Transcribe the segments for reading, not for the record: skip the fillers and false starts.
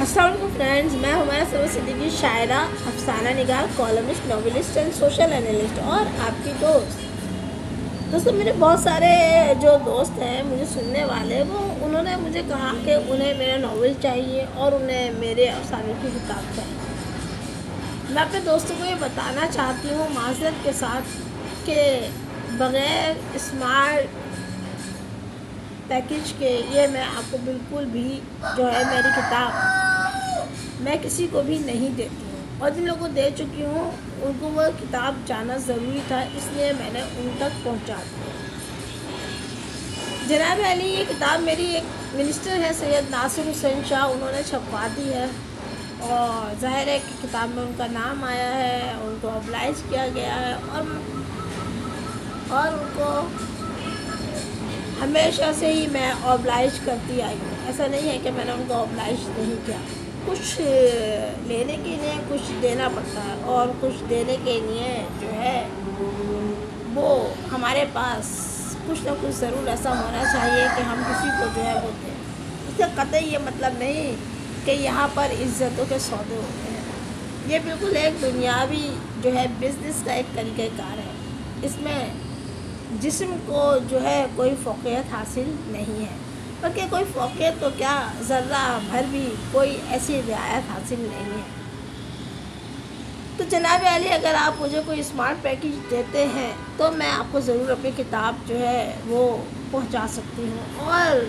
السلام علیکم فرینڈز، میں ہمارا سرور صدیقی شاعرہ، افسانہ نگار، columnist, novelist and social analyst اور آپ کی دوستوں میرے بہت سارے جو دوست ہیں مجھے سننے والے، انہوں نے مجھے کہا کہ انہیں میرا ناول چاہیے اور انہیں میرے افسانے کی کتاب چاہیے۔ میں اپنے دوستوں کو یہ بتانا چاہتی ہوں معذرت کے ساتھ کہ بغیر اسمارٹ پیکج کے یہ میں آپ کو بالکل بھی جو ہے میری کتاب میں کسی کو بھی نہیں دیتی ہوں، اور جن لوگوں کو دے چکی ہوں ان کو وہ کتاب جانا ضروری تھا، اس لیے میں نے ان تک پہنچا دی۔ جناب علی، یہ کتاب میری ایک منسٹر ہے سید ناصر حسین شاہ، انہوں نے چھپوا دی ہے، اور ظاہر ہے کہ کتاب میں ان کا نام آیا ہے، ان کو ابلائز کیا گیا ہے، اور ان کو ہمیشہ سے ہی میں اوبلائج کرتی آئی ہوں۔ ایسا نہیں ہے کہ میں نے ان کو اوبلائج نہیں کیا، کچھ لینے کے لیے کچھ دینا پڑتا ہے، اور کچھ دینے کے لیے جو ہے وہ ہمارے پاس کچھ نہ کچھ ضرور ایسا ہونا چاہیے کہ ہم کسی کو جو ہے وہ دیں۔ اس کا قطعی یہ مطلب نہیں کہ یہاں پر عزتوں کے سودے ہوتے ہیں، یہ بالکل ایک دنیاوی جو ہے بزنس کا ایک طریقہ کار ہے، اس میں جسم کو جو ہے کوئی فوقیت حاصل نہیں ہے، بلکہ کوئی فوقیت تو کیا، ذرہ بھر بھی کوئی ایسی رعایت حاصل نہیں ہے۔ تو جناب علی، اگر آپ مجھے کوئی اسمارٹ پیکج دیتے ہیں تو میں آپ کو ضرور اپنی کتاب جو ہے وہ پہنچا سکتی ہوں، اور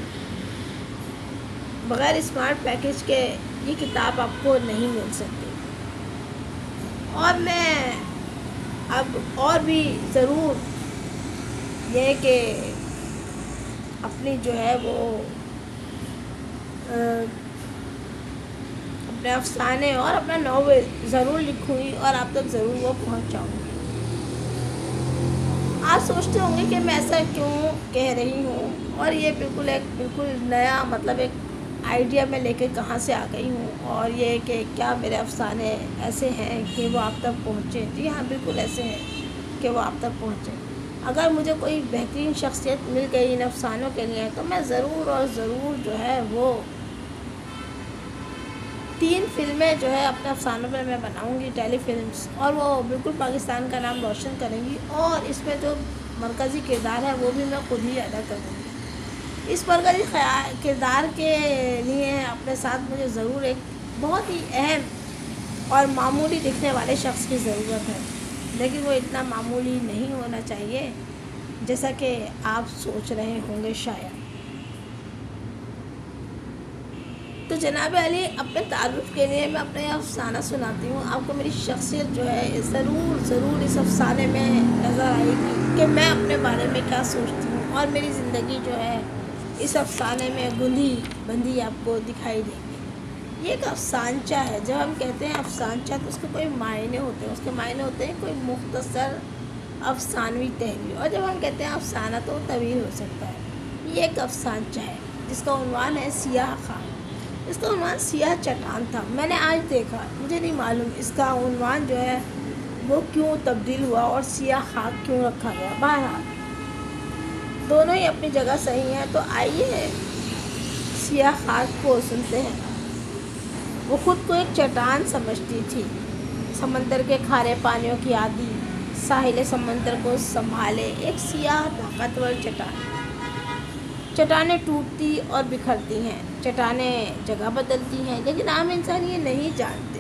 بغیر اسمارٹ پیکج کے یہ کتاب آپ کو نہیں مل سکتی۔ اور میں اب اور بھی ضرور یہ کہ اپنی جو ہے وہ اپنے افسانے اور اپنا ناول ضرور لکھوں گی اور آپ تک ضرور وہ پہنچاؤں گی۔ آپ سوچتے ہوں گے کہ میں ایسا کیوں کہہ رہی ہوں، اور یہ بالکل نیا مطلب ایک آئیڈیا میں لے کے کہاں سے آ گئی ہوں، اور یہ کہ کیا میرے افسانے ایسے ہیں کہ وہ آپ تک پہنچے؟ جی ہاں، بالکل ایسے ہیں کہ وہ آپ تک پہنچے۔ اگر مجھے کوئی بہترین شخصیت مل گئی ان افسانوں کے لیے تو میں ضرور جو ہے وہ 3 فلمیں جو ہے اپنے افسانوں پر میں بناؤں گی، ٹیلی فلمز، اور وہ بالکل پاکستان کا نام روشن کریں گی، اور اس میں جو مرکزی کردار ہے وہ بھی میں خود ہی ادا کروں گی۔ اس مرکزی کردار کے لیے اپنے ساتھ مجھے ضرور ایک بہت ہی اہم اور معمولی دکھنے والے شخص کی ضرورت ہے، لیکن وہ اتنا معمولی نہیں ہونا چاہیے جیسا کہ آپ سوچ رہے ہوں گے شاید۔ تو جناب علی، اپنے تعارف کے لیے میں اپنے افسانہ سناتی ہوں۔ آپ کو میری شخصیت جو ہے ضرور اس افسانے میں نظر آئے گی کہ میں اپنے بارے میں کیا سوچتی ہوں، اور میری زندگی جو ہے اس افسانے میں گندھی بندھی آپ کو دکھائی دے گی۔ یہ ایک افسانچہ ہے۔ جب ہم کہتے ہیں افسانچہ تو اس کے کوئی معنی ہوتے ہیں، اس کے معنی ہوتے ہیں کوئی مختصر افسانوی تحریر، اور جب ہم کہتے ہیں افسانہ تو طویل ہو سکتا ہے۔ یہ ایک افسانچہ ہے جس کا عنوان ہے سیاہ خاک۔ اس کا عنوان سیاہ چٹان تھا، میں نے آج دیکھا، مجھے نہیں معلوم اس کا عنوان جو ہے وہ کیوں تبدیل ہوا اور سیاہ خاک کیوں رکھا گیا۔ بہرحال دونوں ہی اپنی جگہ صحیح ہیں، تو آئیے سیاہ خاک کو سنتے ہیں۔ وہ خود کو ایک چٹان سمجھتی تھی، سمندر کے کھارے پانیوں کی عادی، ساحل سمندر کو سنبھالے ایک سیاہ طاقتور چٹان۔ چٹانیں ٹوٹتی اور بکھرتی ہیں، چٹانیں جگہ بدلتی ہیں، لیکن عام انسان یہ نہیں جانتے۔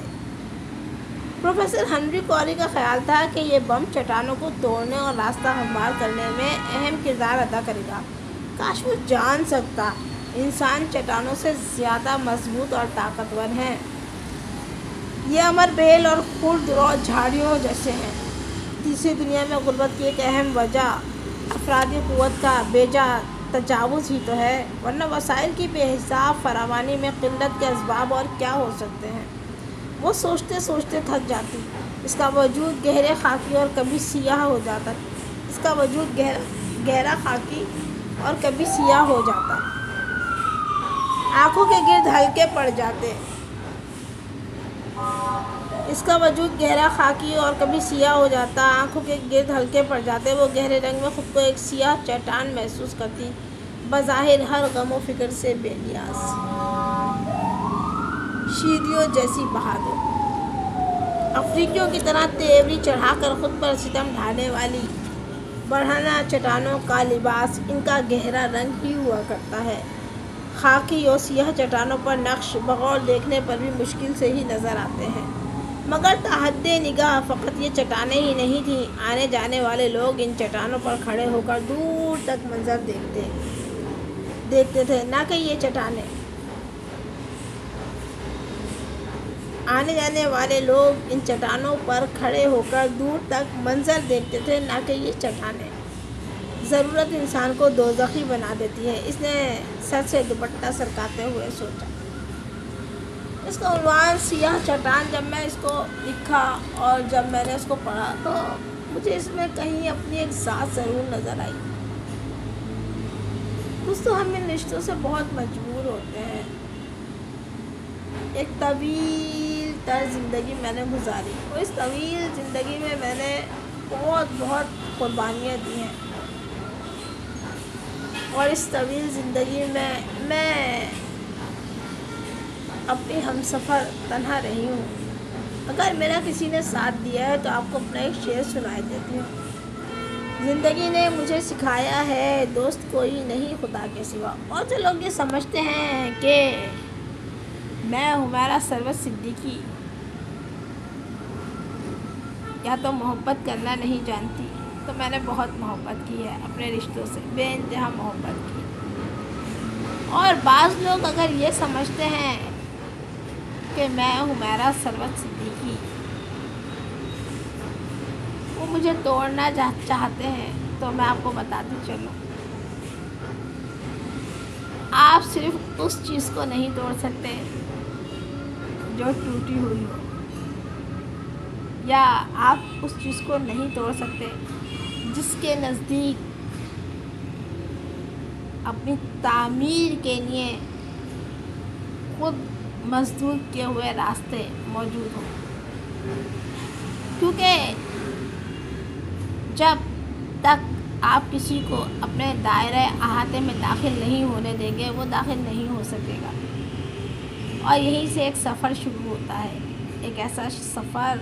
پروفیسر ہنری کوری کا خیال تھا کہ یہ بم چٹانوں کو توڑنے اور راستہ ہموار کرنے میں اہم کردار ادا کرے گا۔ کاش وہ جان سکتا، انسان چٹانوں سے زیادہ مضبوط اور طاقتور ہیں۔ یہ امر بیل اور خرد رو جھاڑیوں جیسے ہیں۔ تیسری دنیا میں غربت کی ایک اہم وجہ افرادی قوت کا بیجا تجاوز ہی تو ہے، ورنہ وسائل کی بے حساب فراوانی میں قلت کے اسباب اور کیا ہو سکتے ہیں۔ وہ سوچتے تھک جاتی۔ اس کا وجود گہرے خاکی اور کبھی سیاہ ہو جاتا، اس کا وجود گہرا خاکی اور کبھی سیاہ ہو جاتا، آنکھوں کے گرد ہلکے پڑ جاتے۔ اس کا وجود گہرا خاکی اور کبھی سیاہ ہو جاتا، آنکھوں کے گرد ہلکے پڑ جاتے۔ وہ گہرے رنگ میں خود کو ایک سیاہ چٹان محسوس کرتی، بظاہر ہر غم و فکر سے بے نیاز۔ شیریوں جیسی بہادر، افریقیوں کی طرح تیوری چڑھا کر خود پر ستم ڈھانے والی برہنہ چٹانوں کا لباس ان کا گہرا رنگ ہی ہوا کرتا ہے۔ خاکی اور سیاہ چٹانوں پر نقش بغور دیکھنے پر بھی مشکل سے ہی نظر آتے ہیں، مگر تحد نگاہ فقط یہ چٹانیں ہی نہیں تھیں، آنے جانے والے لوگ ان چٹانوں پر کھڑے ہو کر دور تک منظر دیکھتے تھے، نہ کہ یہ چٹانیں۔ آنے جانے والے لوگ ان چٹانوں پر کھڑے ہو کر دور تک منظر دیکھتے تھے، نہ کہ یہ چٹانیں۔ ضرورت انسان کو دوزخی بنا دیتی ہے، اس نے سر سے دوپٹہ سرکاتے ہوئے سوچا۔ اس کا عنوان سیاہ چٹان، جب میں اس کو لکھا اور جب میں نے اس کو پڑھا تو مجھے اس میں کہیں اپنی ایک ذات ضرور نظر آئی۔ دوستو، ہم ان رشتوں سے بہت مجبور ہوتے ہیں۔ ایک طویل تر زندگی میں نے گزاری اور اس طویل زندگی میں میں نے بہت قربانیاں دی ہیں، اور اس طویل زندگی میں میں اپنی ہم سفر تنہا رہی ہوں۔ اگر میرا کسی نے ساتھ دیا ہے تو آپ کو اپنا ایک شعر سنائی دیتی ہوں۔ زندگی نے مجھے سکھایا ہے دوست کوئی نہیں خدا کے سوا۔ اور جو لوگ یہ سمجھتے ہیں کہ میں حمیرہ ثروت صدیقی یا تو محبت کرنا نہیں جانتی، تو میں نے بہت محبت کی ہے اپنے رشتوں سے، بے انتہا محبت کی۔ اور بعض لوگ اگر یہ سمجھتے ہیں کہ میں حمیرہ ثروت صدیقی، وہ مجھے توڑنا چاہتے ہیں، تو میں آپ کو بتاتی چلوں، آپ صرف اس چیز کو نہیں توڑ سکتے جو ٹوٹی ہوئی ہو، یا آپ اس چیز کو نہیں توڑ سکتے جس کے نزدیک اپنی تعمیر کے لیے خود مسدود کیے ہوئے راستے موجود ہوں۔ کیونکہ جب تک آپ کسی کو اپنے دائرۂ احاطے میں داخل نہیں ہونے دیں گے، وہ داخل نہیں ہو سکے گا، اور یہیں سے ایک سفر شروع ہوتا ہے، ایک ایسا سفر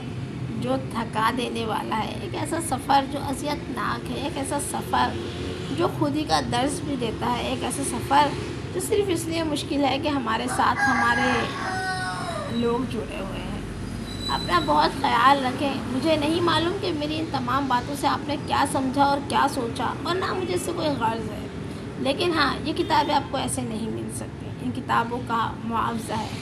جو تھکا دینے والا ہے، ایک ایسا سفر جو اذیت ناک ہے، ایک ایسا سفر جو خودی کا درس بھی دیتا ہے، ایک ایسا سفر جو صرف اس لیے مشکل ہے کہ ہمارے ساتھ ہمارے لوگ جڑے ہوئے ہیں۔ اپنا بہت خیال رکھیں۔ مجھے نہیں معلوم کہ میری ان تمام باتوں سے آپ نے کیا سمجھا اور کیا سوچا، اور نہ مجھے اس سے کوئی غرض ہے، لیکن ہاں، یہ کتابیں آپ کو ایسے نہیں مل سکتی، ان کتابوں کا معاوضہ ہے۔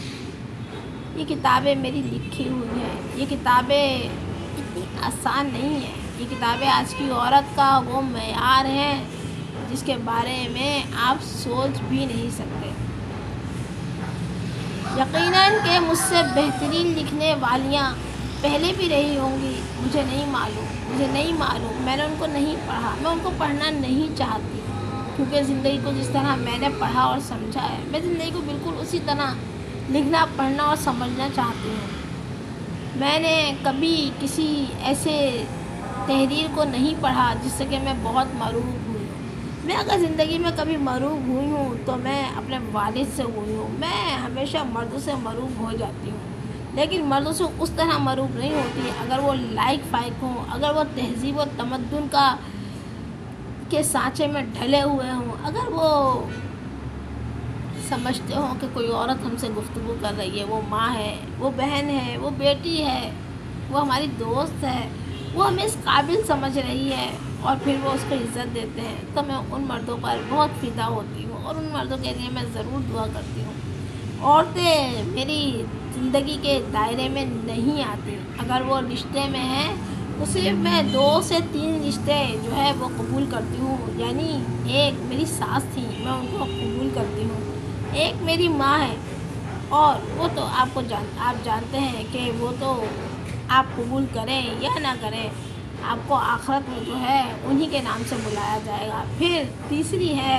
یہ کتابیں میری لکھی ہوئی ہیں، یہ کتابیں اتنی آسان نہیں ہیں، یہ کتابیں آج کی عورت کا وہ معیار ہیں جس کے بارے میں آپ سوچ بھی نہیں سکتے۔ یقیناً کہ مجھ سے بہترین لکھنے والیاں پہلے بھی رہی ہوں گی، مجھے نہیں معلوم، میں نے ان کو نہیں پڑھا، میں ان کو پڑھنا نہیں چاہتی، کیونکہ زندگی کو جس طرح میں نے پڑھا اور سمجھا ہے، میں زندگی کو بالکل اسی طرح لکھنا، پڑھنا اور سمجھنا چاہتی ہوں۔ میں نے کبھی کسی ایسے تحریر کو نہیں پڑھا جس سے کہ میں بہت مروب ہوئی ہوں۔ میں اگر زندگی میں کبھی مروب ہوئی ہوں تو میں اپنے والد سے ہوئی ہوں۔ میں ہمیشہ مردوں سے مروب ہو جاتی ہوں، لیکن مردوں سے اس طرح مروب نہیں ہوتی اگر وہ لائق فائق ہوں، اگر وہ تہذیب و تمدن کے سانچے میں ڈھلے ہوئے ہوں، اگر وہ سمجھتے ہوں کہ کوئی عورت ہم سے گفتگو کر رہی ہے، وہ ماں ہے، وہ بہن ہے، وہ بیٹی ہے، وہ ہماری دوست ہے، وہ ہمیں اس قابل سمجھ رہی ہے، اور پھر وہ اس کو عزت دیتے ہیں، تو میں ان مردوں پر بہت فدا ہوتی ہوں، اور ان مردوں کے لیے میں ضرور دعا کرتی ہوں۔ عورتیں میری زندگی کے دائرے میں نہیں آتی، اگر وہ رشتے میں ہیں تو صرف میں 2 سے 3 رشتے جو ہے وہ قبول کرتی ہوں، یعنی ایک میری ساس تھی، میں ان کو قبول کرتی ہوں، ایک میری ماں ہے، اور وہ تو آپ جانتے ہیں کہ وہ تو آپ قبول کریں یا نہ کریں، آپ کو آخرت میں جو ہے انہی کے نام سے بلایا جائے گا۔ پھر تیسری ہے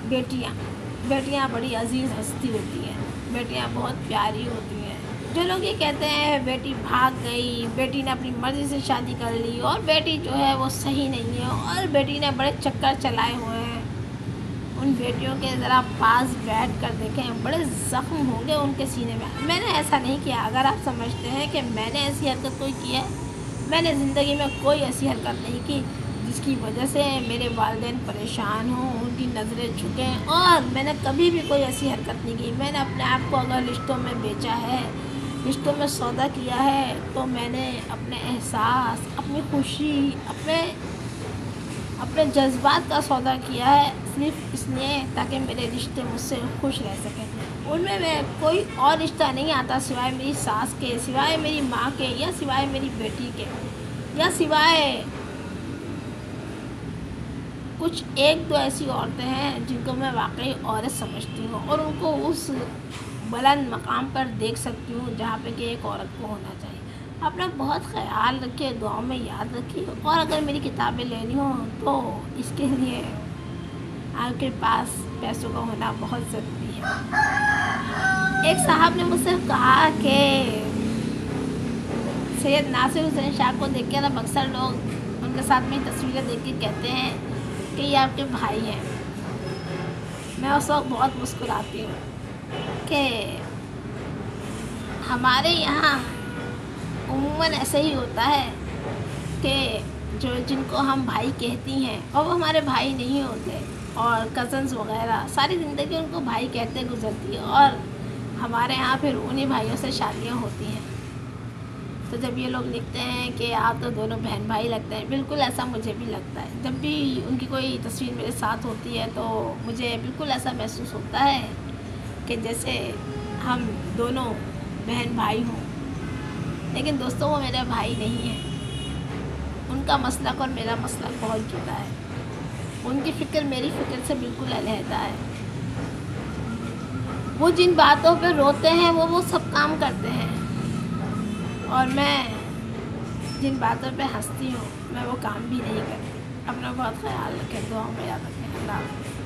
بیٹیاں بڑی عزیز ہستی ہوتی ہیں، بیٹیاں بہت پیاری ہوتی ہیں۔ جو لوگ یہ کہتے ہیں بیٹی بھاگ گئی، بیٹی نے اپنی مرضی سے شادی کر لی، اور بیٹی جو ہے وہ صحیح نہیں ہے، اور بیٹی نے بڑے چکر چلائے ہوئے ہیں، ان بیٹیوں کے ذرا پاس بیٹھ کر دیکھیں، بڑے زخم ہوں گے ان کے سینے میں۔ میں نے ایسا نہیں کیا۔ اگر آپ سمجھتے ہیں کہ میں نے ایسی حرکت کوئی کی ہے، میں نے زندگی میں کوئی ایسی حرکت نہیں کی جس کی وجہ سے میرے والدین پریشان ہوں، ان کی نظریں جھکیں، اور میں نے کبھی بھی کوئی ایسی حرکت نہیں کی۔ میں نے اپنے آپ کو اگر رشتوں میں بیچا ہے، رشتوں میں سودا کیا ہے، تو میں نے اپنے احساس، اپنی خوشی، اپنے جذبات کا سودا کیا ہے، صرف اس لیے تاکہ میرے رشتے مجھ سے خوش رہ سکیں۔ ان میں کوئی اور رشتہ نہیں آتا سوائے میری ساس کے، سوائے میری ماں کے، یا سوائے میری بیٹی کے، یا سوائے کچھ ایک دو ایسی عورتیں ہیں جن کو میں واقعی عورت سمجھتی ہوں، اور ان کو اس بلند مقام پر دیکھ سکتی ہوں جہاں پہ کہ ایک عورت کو ہونا چاہیے۔ اپنا بہت خیال رکھیے، دعاؤں میں یاد رکھیے، اور اگر میری کتابیں لینی ہوں تو اس کے لیے آپ کے پاس پیسوں کا ہونا بہت ضروری ہے۔ ایک صاحب نے مجھ سے کہا کہ سید ناصر حسین شاہ کو دیکھ کے اب اکثر لوگ ان کے ساتھ میں تصویریں دیکھ کے کہتے ہیں کہ یہ آپ کے بھائی ہیں۔ میں اس وقت بہت مسکراتی ہوں کہ ہمارے یہاں عموماً ایسا ہی ہوتا ہے کہ جن کو ہم بھائی کہتی ہیں اور وہ ہمارے بھائی نہیں ہوتے، اور کزنز وغیرہ ساری زندگی ان کو بھائی کہتے گزرتی ہے، اور ہمارے ہاں پھر انہی بھائیوں سے شادیاں ہوتی ہیں۔ تو جب یہ لوگ لکھتے ہیں کہ آپ تو دونوں بہن بھائی لگتے ہیں، بالکل ایسا مجھے بھی لگتا ہے۔ جب بھی ان کی کوئی تصویر میرے ساتھ ہوتی ہے تو مجھے بالکل ایسا محسوس ہوتا ہے کہ جیسے ہم دونوں بہن بھائی ہوں۔ لیکن دوستوں، وہ میرے بھائی نہیں ہیں۔ ان کا مسلک اور میرا مسلک بہت جدا ہے۔ ان کی فکر میری فکر سے بالکل علیحدہ ہے۔ وہ جن باتوں پہ روتے ہیں وہ سب کام کرتے ہیں، اور میں جن باتوں پہ ہنستی ہوں میں وہ کام بھی نہیں کرتی۔ اپنا بہت خیال رکھیں، دعاؤں میں یاد رکھیں۔ اللہ حافظ۔